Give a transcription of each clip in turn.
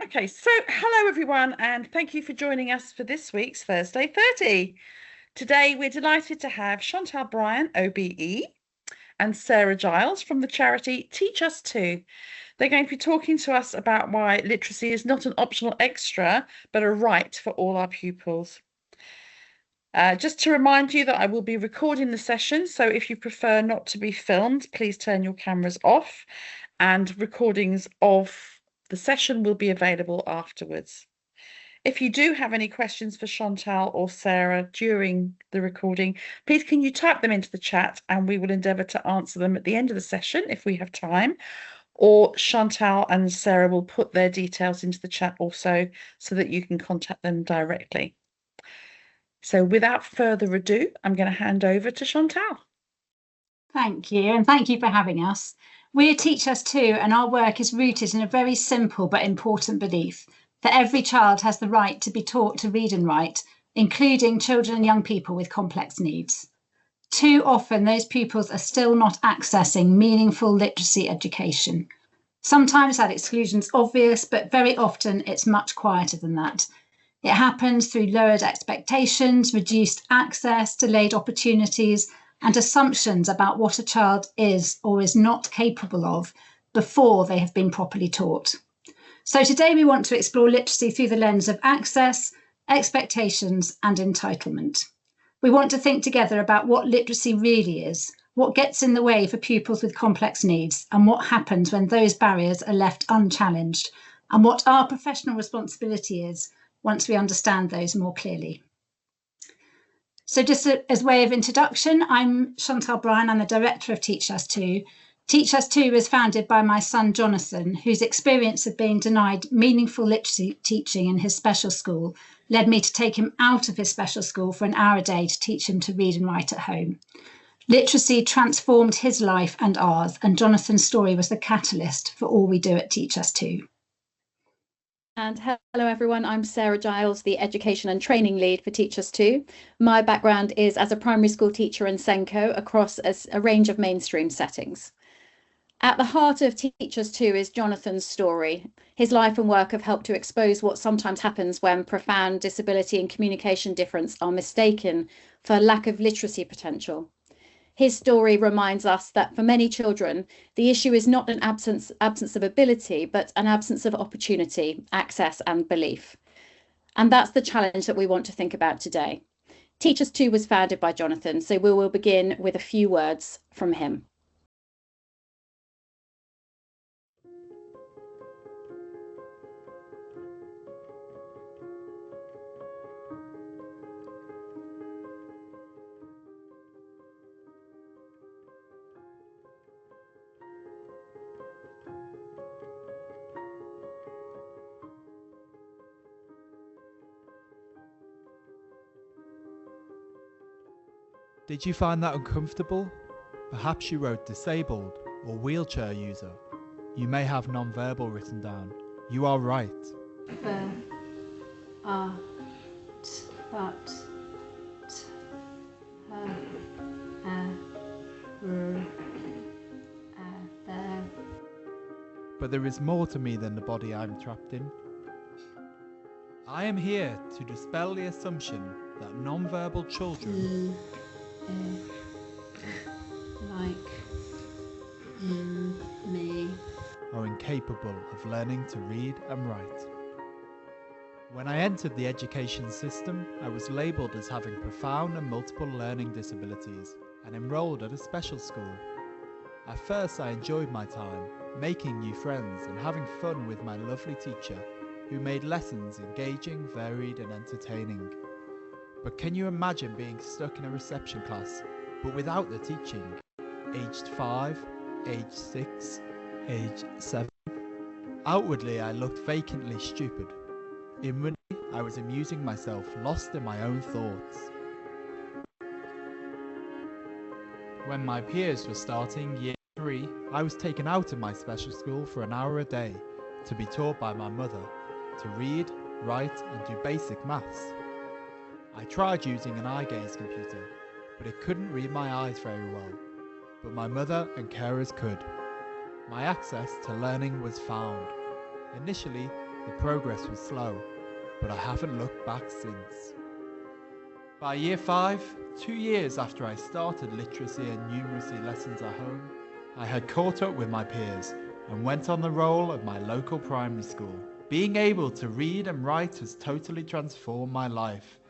Okay, so hello everyone, and thank you for joining us for this week's Thursday 30. Today we're delighted to have Chantal Bryan, OBE, and Sarah Giles from the charity Teach Us Too. They're going to be talking to us about why literacy is not an optional extra, but a right for all our pupils. Just to remind you that I will be recording the session, so if you prefer not to be filmed, please turn your cameras off, and recordings of the session will be available afterwards. If you do have any questions for Chantal or Sarah during the recording, please can you type them into the chat and we will endeavour to answer them at the end of the session if we have time, or Chantal and Sarah will put their details into the chat also so that you can contact them directly. So without further ado, I'm going to hand over to Chantal. Thank you, and thank you for having us. We're Teach Us Too, and our work is rooted in a very simple but important belief that every child has the right to be taught to read and write, including children and young people with complex needs. Too often, those pupils are still not accessing meaningful literacy education. Sometimes that exclusion is obvious, but very often it's much quieter than that. It happens through lowered expectations, reduced access, delayed opportunities, and assumptions about what a child is or is not capable of before they have been properly taught. So today we want to explore literacy through the lens of access, expectations, and entitlement. We want to think together about what literacy really is, what gets in the way for pupils with complex needs, and what happens when those barriers are left unchallenged, and what our professional responsibility is once we understand those more clearly. So just as a way of introduction, I'm Chantal Bryan. I'm the director of Teach Us Too. Teach Us Too was founded by my son, Jonathan, whose experience of being denied meaningful literacy teaching in his special school led me to take him out of his special school for an hour a day to teach him to read and write at home. Literacy transformed his life and ours, and Jonathan's story was the catalyst for all we do at Teach Us Too. And hello everyone, I'm Sarah Giles, the Education and Training Lead for Teach Us Too. My background is as a primary school teacher in SENCO across a range of mainstream settings. At the heart of Teach Us Too is Jonathan's story. His life and work have helped to expose what sometimes happens when profound disability and communication difference are mistaken for lack of literacy potential. His story reminds us that for many children, the issue is not an absence of ability, but an absence of opportunity, access and belief. And that's the challenge that we want to think about today. Teach Us Too was founded by Jonathan, so we will begin with a few words from him. Did you find that uncomfortable? Perhaps you wrote disabled or wheelchair user. You may have non-verbal written down. You are right. But there is more to me than the body I'm trapped in. I am here to dispel the assumption that non-verbal children me are incapable of learning to read and write. When I entered the education system, I was labelled as having profound and multiple learning disabilities and enrolled at a special school. At first I enjoyed my time, making new friends and having fun with my lovely teacher, who made lessons engaging, varied and entertaining. But can you imagine being stuck in a reception class, but without the teaching? Aged 5, aged 6, aged 7. Outwardly I looked vacantly stupid. Inwardly I was amusing myself, lost in my own thoughts. When my peers were starting year 3, I was taken out of my special school for an hour a day to be taught by my mother to read, write and do basic maths. I tried using an eye gaze computer, but it couldn't read my eyes very well, but my mother and carers could. My access to learning was found. Initially, The progress was slow, but I haven't looked back since. By year 5, 2 years after I started literacy and numeracy lessons at home, I had caught up with my peers and went on the roll of my local primary school. Being able to read and write has totally transformed my life.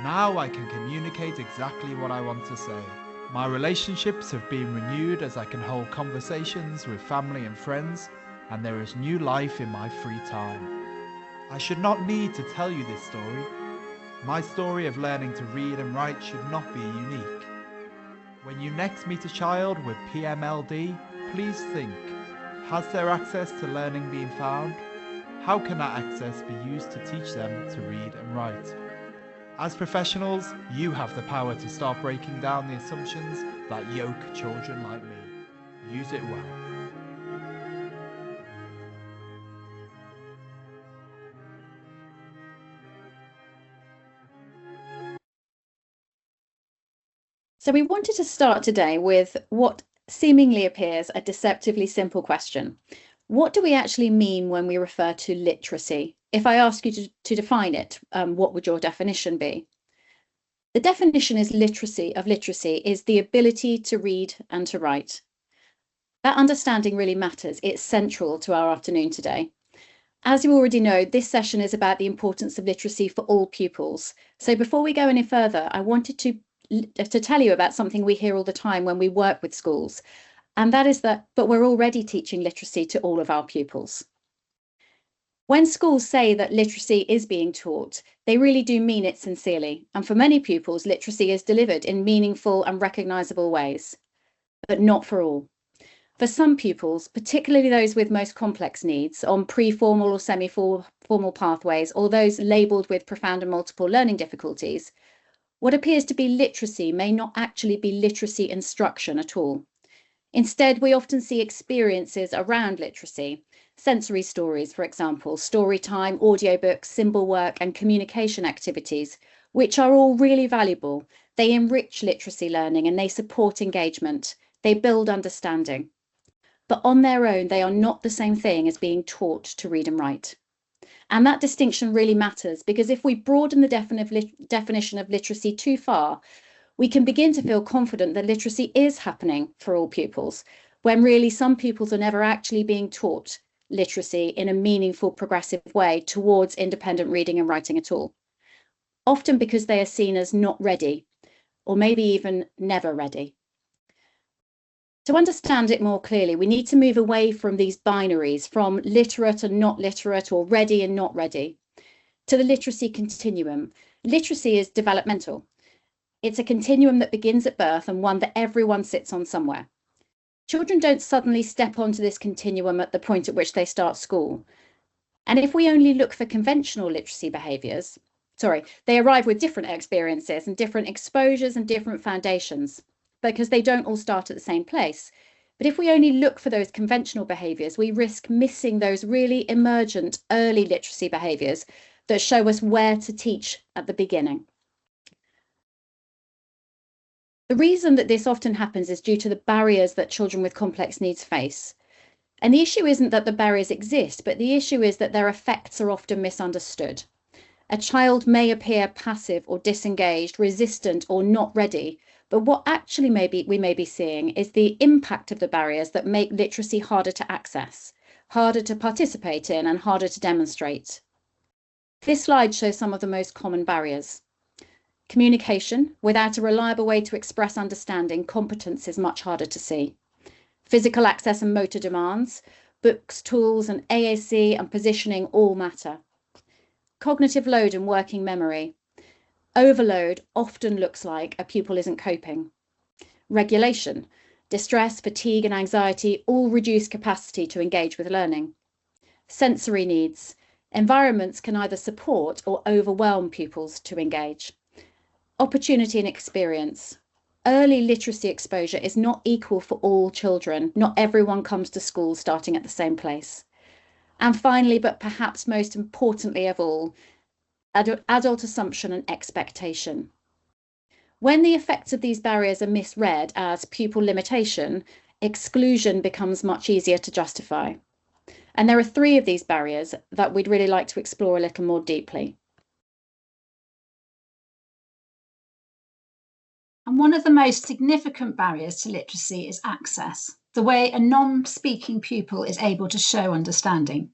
Now I can communicate exactly what I want to say. My relationships have been renewed as I can hold conversations with family and friends, and there is new life in my free time. I should not need to tell you this story. My story of learning to read and write should not be unique. When you next meet a child with PMLD, please think, has their access to learning been found? How can that access be used to teach them to read and write? As professionals, you have the power to start breaking down the assumptions that yoke children like me. Use it well. So we wanted to start today with what seemingly appears a deceptively simple question. What do we actually mean when we refer to literacy? If I ask you to define it, what would your definition be? The definition is literacy is the ability to read and to write. That understanding really matters. It's central to our afternoon today. As you already know, this session is about the importance of literacy for all pupils. So before we go any further, I wanted to tell you about something we hear all the time when we work with schools, and that is that, but we're already teaching literacy to all of our pupils. When schools say that literacy is being taught, they really do mean it sincerely, and for many pupils, literacy is delivered in meaningful and recognisable ways, but not for all. For some pupils, particularly those with most complex needs on pre-formal or semi-formal pathways, or those labelled with profound and multiple learning difficulties, what appears to be literacy may not actually be literacy instruction at all. Instead, we often see experiences around literacy, sensory stories, for example, story time, audiobooks, symbol work, and communication activities, which are all really valuable. They enrich literacy learning and they support engagement. They build understanding. But on their own, they are not the same thing as being taught to read and write. And that distinction really matters, because if we broaden the definition of literacy too far, we can begin to feel confident that literacy is happening for all pupils, when really some pupils are never actually being taught literacy in a meaningful, progressive way towards independent reading and writing at all. Often because they are seen as not ready, or maybe even never ready. To understand it more clearly, we need to move away from these binaries, from literate and not literate, or ready and not ready, to the literacy continuum. Literacy is developmental. It's a continuum that begins at birth and one that everyone sits on somewhere. Children don't suddenly step onto this continuum at the point at which they start school. And if we only look for conventional literacy behaviours, they arrive with different experiences and different exposures and different foundations, because they don't all start at the same place. But if we only look for those conventional behaviours, we risk missing those really emergent early literacy behaviours that show us where to teach at the beginning. The reason that this often happens is due to the barriers that children with complex needs face. And the issue isn't that the barriers exist, but the issue is that their effects are often misunderstood. A child may appear passive or disengaged, resistant or not ready, but what actually we may be seeing is the impact of the barriers that make literacy harder to access, harder to participate in, and harder to demonstrate. This slide shows some of the most common barriers. Communication. Without a reliable way to express understanding, competence is much harder to see. Physical access and motor demands, books, tools, and AAC and positioning all matter. Cognitive load and working memory. Overload often looks like a pupil isn't coping. Regulation. Distress, fatigue, and anxiety all reduce capacity to engage with learning. Sensory needs. Environments can either support or overwhelm pupils to engage. Opportunity and experience. Early literacy exposure is not equal for all children. Not everyone comes to school starting at the same place. And finally, but perhaps most importantly of all, adult assumption and expectation. When the effects of these barriers are misread as pupil limitation, exclusion becomes much easier to justify. And there are 3 of these barriers that we'd really like to explore a little more deeply. And one of the most significant barriers to literacy is access, the way a non-speaking pupil is able to show understanding.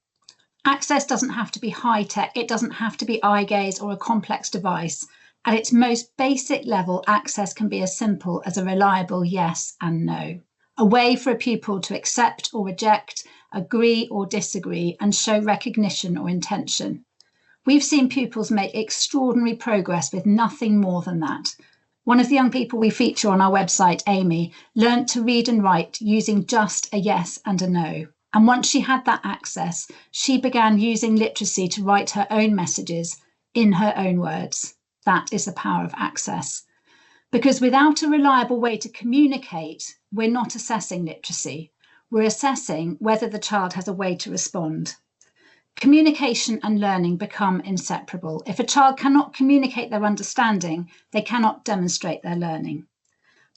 Access doesn't have to be high-tech, it doesn't have to be eye gaze or a complex device. At its most basic level, access can be as simple as a reliable yes and no, a way for a pupil to accept or reject, agree or disagree, and show recognition or intention. We've seen pupils make extraordinary progress with nothing more than that. One of the young people we feature on our website, Amy, learnt to read and write using just a yes and a no. And once she had that access, she began using literacy to write her own messages in her own words. That is the power of access. Because without a reliable way to communicate, we're not assessing literacy. We're assessing whether the child has a way to respond. Communication and learning become inseparable. If a child cannot communicate their understanding, they cannot demonstrate their learning.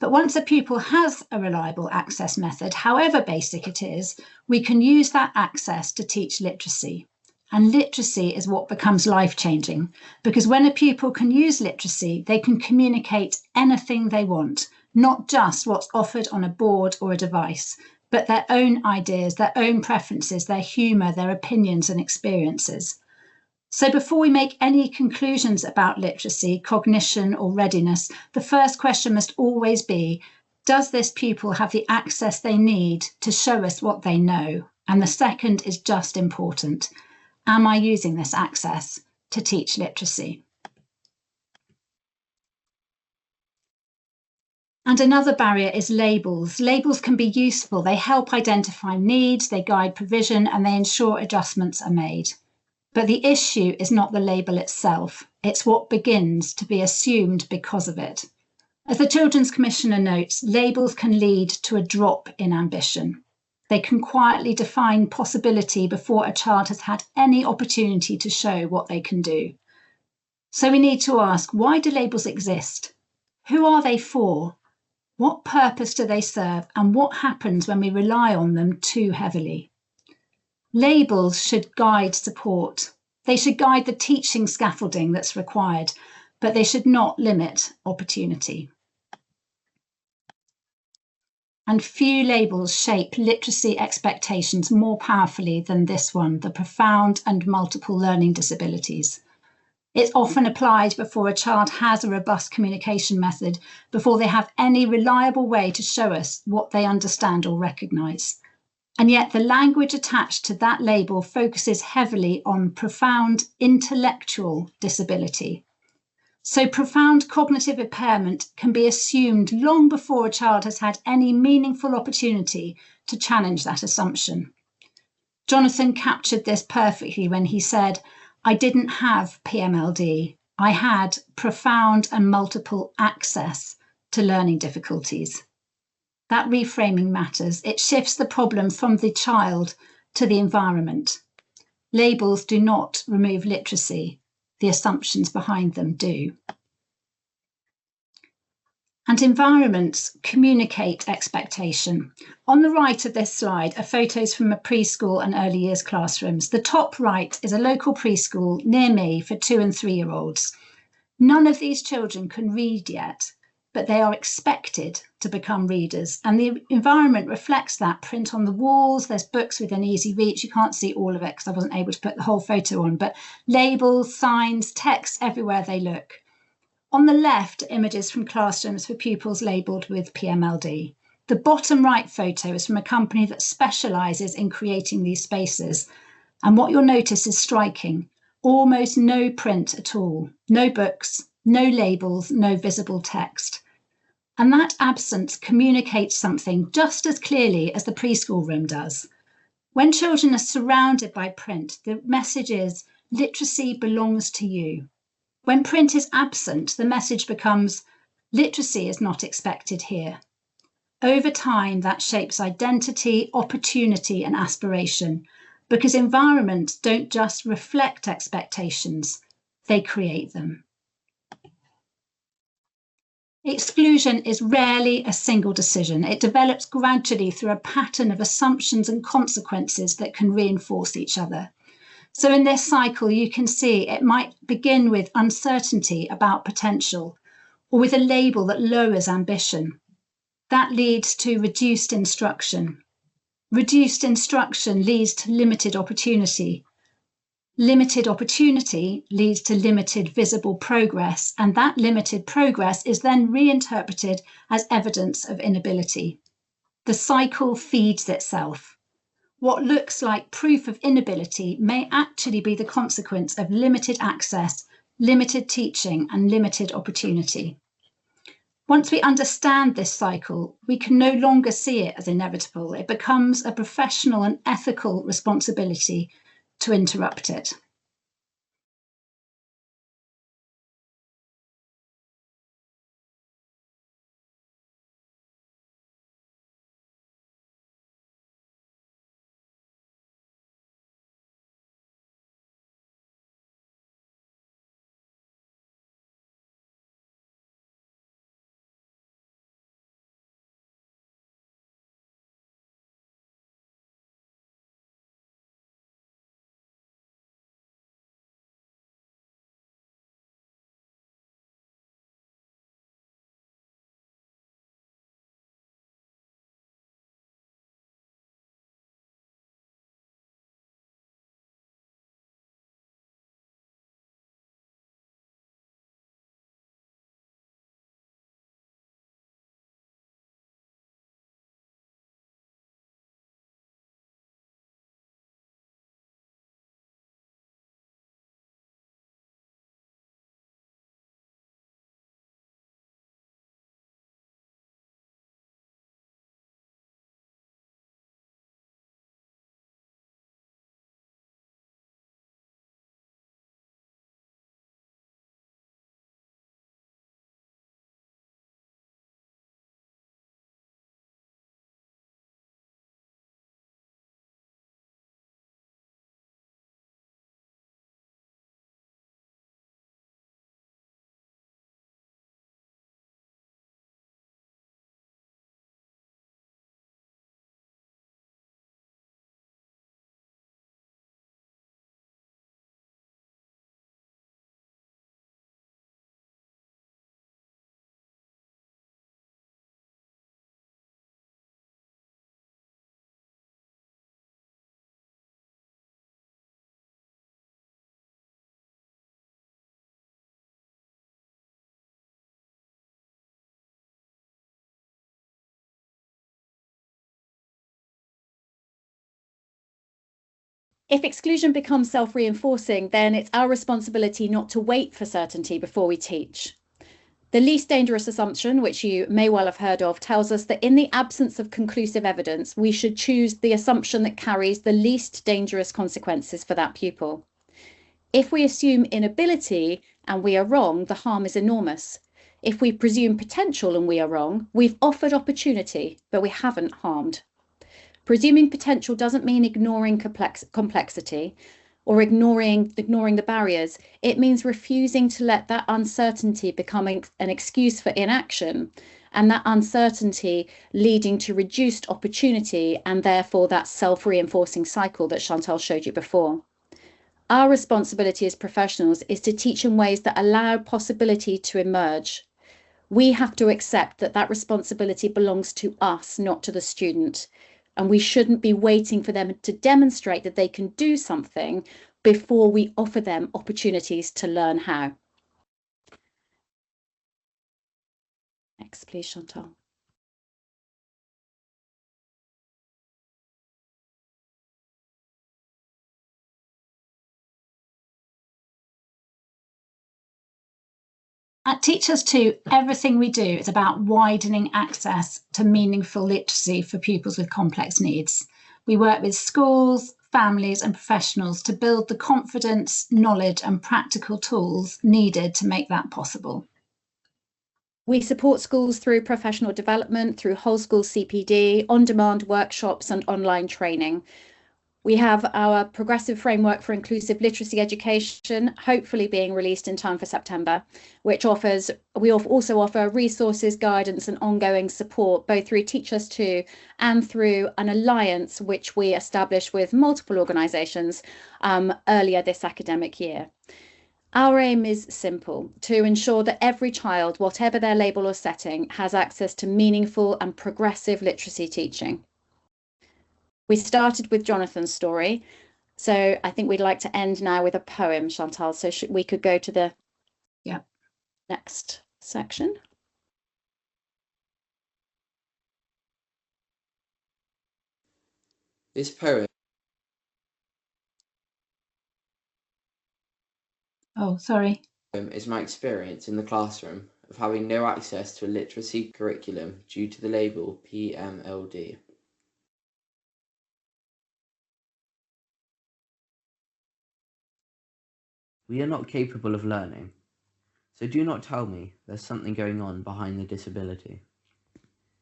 But once a pupil has a reliable access method, however basic it is, we can use that access to teach literacy. And literacy is what becomes life-changing, because when a pupil can use literacy, they can communicate anything they want, not just what's offered on a board or a device, but their own ideas, their own preferences, their humour, their opinions and experiences. So before we make any conclusions about literacy, cognition or readiness, the first question must always be, does this pupil have the access they need to show us what they know? And the second is just important. Am I using this access to teach literacy? And another barrier is labels. Labels can be useful. They help identify needs, they guide provision, and they ensure adjustments are made. But the issue is not the label itself. It's what begins to be assumed because of it. As the Children's Commissioner notes, labels can lead to a drop in ambition. They can quietly define possibility before a child has had any opportunity to show what they can do. So we need to ask, why do labels exist? Who are they for? What purpose do they serve? And what happens when we rely on them too heavily? Labels should guide support. They should guide the teaching scaffolding that's required, but they should not limit opportunity. And few labels shape literacy expectations more powerfully than this one, the profound and multiple learning disabilities. It's often applied before a child has a robust communication method, before they have any reliable way to show us what they understand or recognise. And yet the language attached to that label focuses heavily on profound intellectual disability. So profound cognitive impairment can be assumed long before a child has had any meaningful opportunity to challenge that assumption. Jonathan captured this perfectly when he said, I didn't have PMLD. I had profound and multiple access to learning difficulties. That reframing matters. It shifts the problem from the child to the environment. Labels do not remove literacy. The assumptions behind them do. And environments communicate expectation. On the right of this slide are photos from a preschool and early years classrooms. The top right is a local preschool near me for 2- and 3-year-olds. None of these children can read yet, but they are expected to become readers. And the environment reflects that. Print on the walls, there's books within easy reach. You can't see all of it because I wasn't able to put the whole photo on, but labels, signs, text everywhere they look. On the left, images from classrooms for pupils labelled with PMLD. The bottom right photo is from a company that specialises in creating these spaces. And what you'll notice is striking. Almost no print at all. No books, no labels, no visible text. And that absence communicates something just as clearly as the preschool room does. When children are surrounded by print, the message is, literacy belongs to you. When print is absent, the message becomes, literacy is not expected here. Over time, that shapes identity, opportunity, and aspiration, because environments don't just reflect expectations, they create them. Exclusion is rarely a single decision. It develops gradually through a pattern of assumptions and consequences that can reinforce each other. So in this cycle, you can see it might begin with uncertainty about potential or with a label that lowers ambition. That leads to reduced instruction. Reduced instruction leads to limited opportunity. Limited opportunity leads to limited visible progress, and that limited progress is then reinterpreted as evidence of inability. The cycle feeds itself. What looks like proof of inability may actually be the consequence of limited access, limited teaching, and limited opportunity. Once we understand this cycle, we can no longer see it as inevitable. It becomes a professional and ethical responsibility to interrupt it. If exclusion becomes self-reinforcing, then it's our responsibility not to wait for certainty before we teach. The least dangerous assumption, which you may well have heard of, tells us that in the absence of conclusive evidence, we should choose the assumption that carries the least dangerous consequences for that pupil. If we assume inability and we are wrong, the harm is enormous. If we presume potential and we are wrong, we've offered opportunity, but we haven't harmed. Presuming potential doesn't mean ignoring complexity or ignoring the barriers. It means refusing to let that uncertainty become an excuse for inaction, and that uncertainty leading to reduced opportunity and therefore that self-reinforcing cycle that Chantal showed you before. Our responsibility as professionals is to teach in ways that allow possibility to emerge. We have to accept that that responsibility belongs to us, not to the student. And we shouldn't be waiting for them to demonstrate that they can do something before we offer them opportunities to learn how. Next, please, Chantal. At Teachers Too, everything we do is about widening access to meaningful literacy for pupils with complex needs. We work with schools, families and professionals to build the confidence, knowledge and practical tools needed to make that possible. We support schools through professional development, through whole school CPD, on-demand workshops and online training. We have our progressive framework for inclusive literacy education, hopefully being released in time for September, which we also offer resources, guidance and ongoing support, both through Teach Us Too and through an alliance which we established with multiple organisations earlier this academic year. Our aim is simple: to ensure that every child, whatever their label or setting, has access to meaningful and progressive literacy teaching. We started with Jonathan's story, so I think we'd like to end now with a poem, Chantal. So we could go to the next section. This poem is my experience in the classroom of having no access to a literacy curriculum due to the label PMLD. We are not capable of learning, so do not tell me there's something going on behind the disability.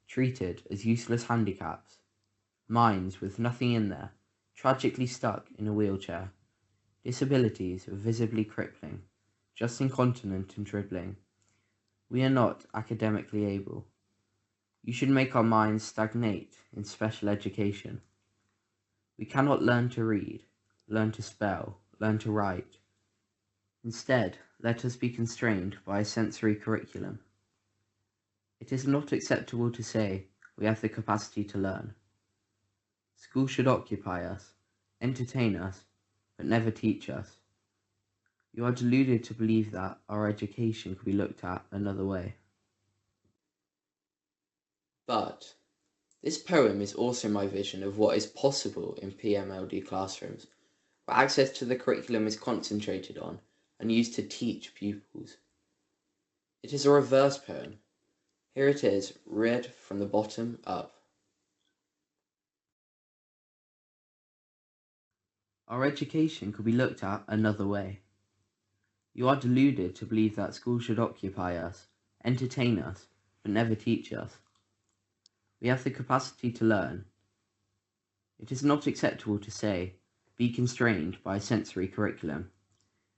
Treated as useless handicaps, minds with nothing in there, tragically stuck in a wheelchair, disabilities visibly crippling, just incontinent and dribbling. We are not academically able. You should make our minds stagnate in special education. We cannot learn to read, learn to spell, learn to write. Instead, let us be constrained by a sensory curriculum. It is not acceptable to say we have the capacity to learn. School should occupy us, entertain us, but never teach us. You are deluded to believe that our education could be looked at another way. But this poem is also my vision of what is possible in PMLD classrooms, where access to the curriculum is concentrated on and used to teach pupils. It is a reverse poem. Here it is, read from the bottom up. Our education could be looked at another way. You are deluded to believe that school should occupy us, entertain us, but never teach us. We have the capacity to learn. It is not acceptable to say, be constrained by a sensory curriculum.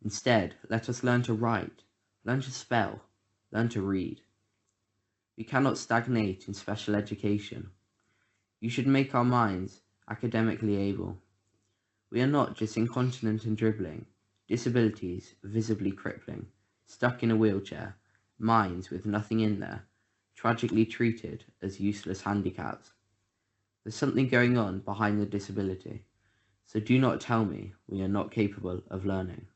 Instead, let us learn to write, learn to spell, learn to read. We cannot stagnate in special education. You should make our minds academically able. We are not just incontinent and dribbling, disabilities visibly crippling, stuck in a wheelchair, minds with nothing in there, tragically treated as useless handicaps. There's something going on behind the disability, so do not tell me we are not capable of learning.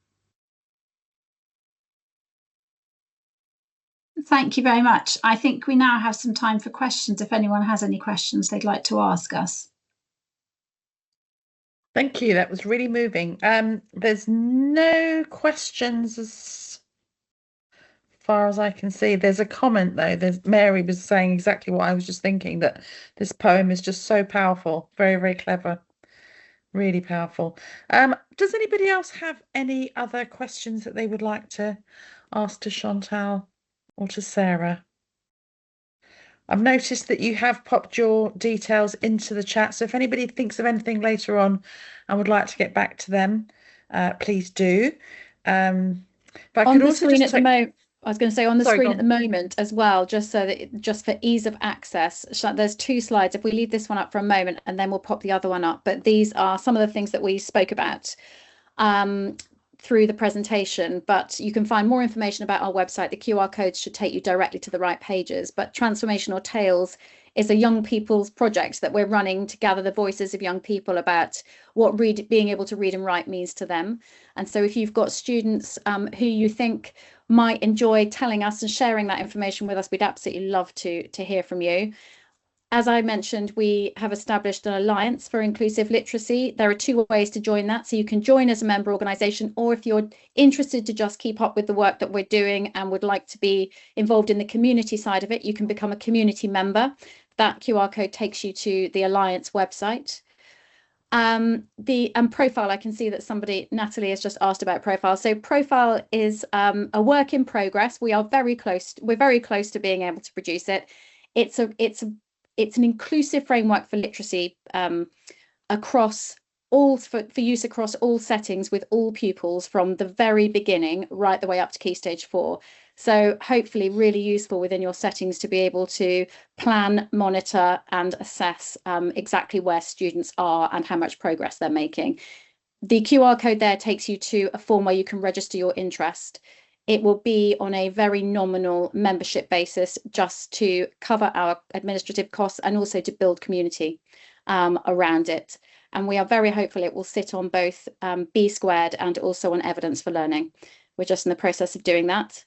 Thank you very much. I think we now have some time for questions, if anyone has any questions they'd like to ask us. Thank you. That was really moving. There's no questions as far as I can see. There's a comment though. Mary was saying exactly what I was just thinking, that this poem is just so powerful. Very, very clever. Really powerful. Does anybody else have any other questions that they would like to ask to Chantal or to Sarah? I've noticed that you have popped your details into the chat, so if anybody thinks of anything later on and would like to get back to them, please do. But I On could the also screen just at the moment, I was going to say on the Sorry, screen go at the moment as well, just for ease of access, there's two slides. If we leave this one up for a moment and then we'll pop the other one up. But these are some of the things that we spoke about through the presentation, but you can find more information about our website. The QR codes should take you directly to the right pages. But Transformational Tales is a young people's project that we're running to gather the voices of young people about what being able to read and write means to them. And so if you've got students who you think might enjoy telling us and sharing that information with us, we'd absolutely love to hear from you. As I mentioned, we have established an alliance for inclusive literacy. There are two ways to join that. So you can join as a member organisation, or if you're interested to just keep up with the work that we're doing and would like to be involved in the community side of it, you can become a community member. That QR code takes you to the Alliance website. The profile, I can see that Natalie has just asked about profile. So profile is a work in progress. We're very close to being able to produce it. It's an inclusive framework for literacy across all for use across all settings with all pupils from the very beginning right the way up to Key Stage 4. So hopefully really useful within your settings to be able to plan, monitor and assess exactly where students are and how much progress they're making. The QR code there takes you to a form where you can register your interest. It will be on a very nominal membership basis just to cover our administrative costs and also to build community around it. And we are very hopeful it will sit on both B squared and also on evidence for learning. We're just in the process of doing that.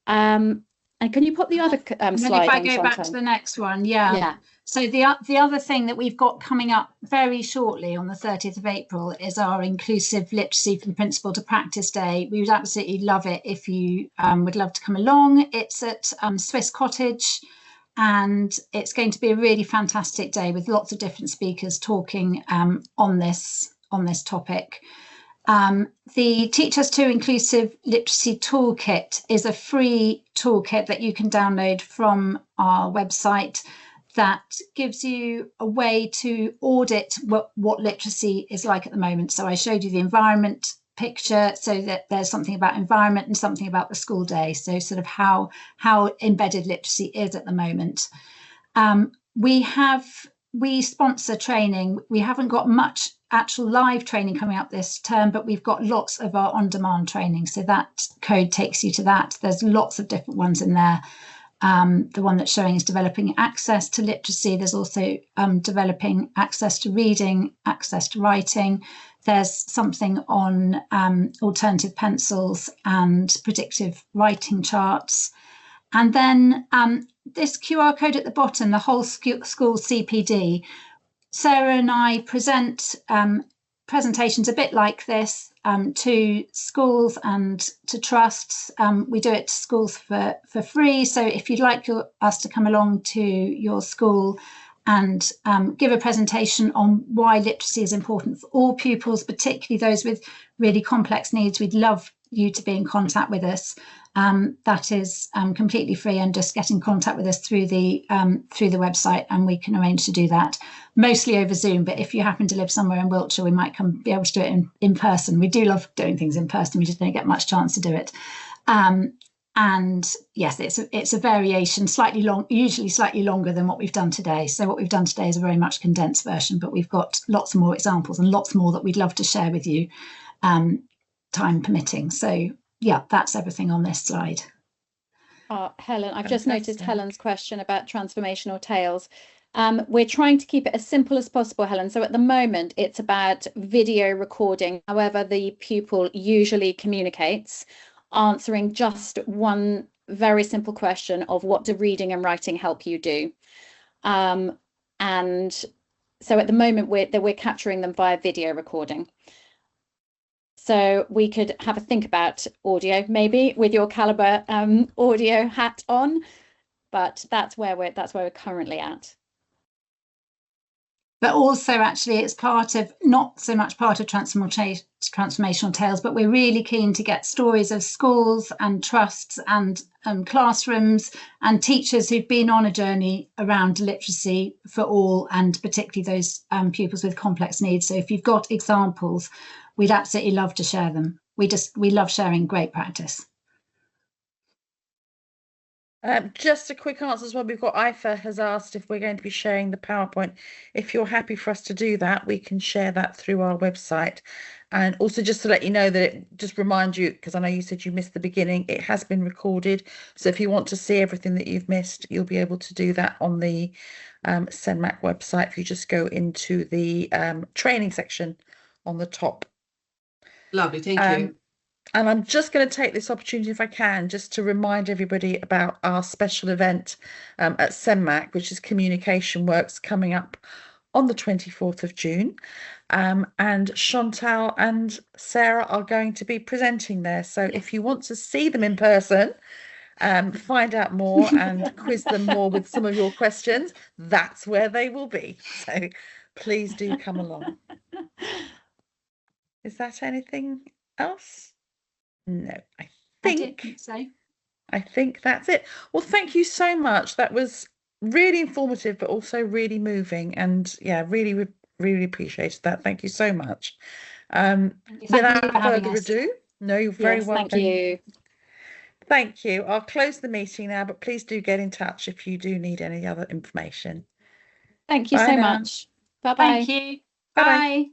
And can you put the other slide if I on, go back to the next one, yeah. So the other thing that we've got coming up very shortly on the 30th of April is our Inclusive Literacy from Principle to Practice Day. We would absolutely love it if you would love to come along. It's at Swiss Cottage, and it's going to be a really fantastic day with lots of different speakers talking on this topic. The Teach Us To Inclusive Literacy Toolkit is a free toolkit that you can download from our website that gives you a way to audit what literacy is like at the moment. So I showed you the environment picture, so that there's something about environment and something about the school day. So sort of how embedded literacy is at the moment. We sponsor training. We haven't got much actual live training coming up this term, but we've got lots of our on-demand training. So that code takes you to that. There's lots of different ones in there. The one that's showing is developing access to literacy. There's also developing access to reading, access to writing. There's something on alternative pencils and predictive writing charts. And then this QR code at the bottom, the whole school CPD. Sarah and I present presentations a bit like this to schools and to trusts. We do it to schools for free. So if you'd like us to come along to your school and give a presentation on why literacy is important for all pupils, particularly those with really complex needs, we'd love you to be in contact with us. That is completely free, and just get in contact with us through the website, and we can arrange to do that, mostly over Zoom. But if you happen to live somewhere in Wiltshire, we might be able to do it in person. We do love doing things in person. We just don't get much chance to do it. And yes, it's a variation, slightly long, usually slightly longer than what we've done today. So what we've done today is a very much condensed version, but we've got lots more examples and lots more that we'd love to share with you, time permitting. So yeah, that's everything on this slide. Helen, I've just noticed Helen's question about transformational tales. We're trying to keep it as simple as possible, Helen. So at the moment, it's about video recording. However, the pupil usually communicates, answering just one very simple question of what do reading and writing help you do? And so at the moment, we're capturing them via video recording. So we could have a think about audio, maybe with your Calibre audio hat on, but that's where we're currently at. But also, actually, it's part of, not so much part of transformational tales, but we're really keen to get stories of schools and trusts and classrooms and teachers who've been on a journey around literacy for all, and particularly those pupils with complex needs. So if you've got examples, we'd absolutely love to share them. We love sharing great practice. Just a quick answer as well. We've got IFA has asked if we're going to be sharing the PowerPoint. If you're happy for us to do that, we can share that through our website. And also just to let you know that just remind you, because I know you said you missed the beginning, it has been recorded. So if you want to see everything that you've missed, you'll be able to do that on the CENMAC website. If you just go into the training section on the top. Lovely, thank you. And I'm just going to take this opportunity, if I can, just to remind everybody about our special event at CENMAC, which is Communication Works, coming up on the 24th of June. And Chantal and Sarah are going to be presenting there. So if you want to see them in person, find out more and quiz them more with some of your questions, that's where they will be. So please do come along. Is that anything else? No, I don't think so. I think that's it. Well, thank you so much. That was really informative, but also really moving. And yeah, really really appreciated that. Thank you so much. Thank you Without for having further us. ado, no, you're very Yes, welcome. thank you. Thank you. I'll close the meeting now, but please do get in touch if you do need any other information. Thank you Bye so now. much. Bye-bye. Thank you. Bye-bye. Bye.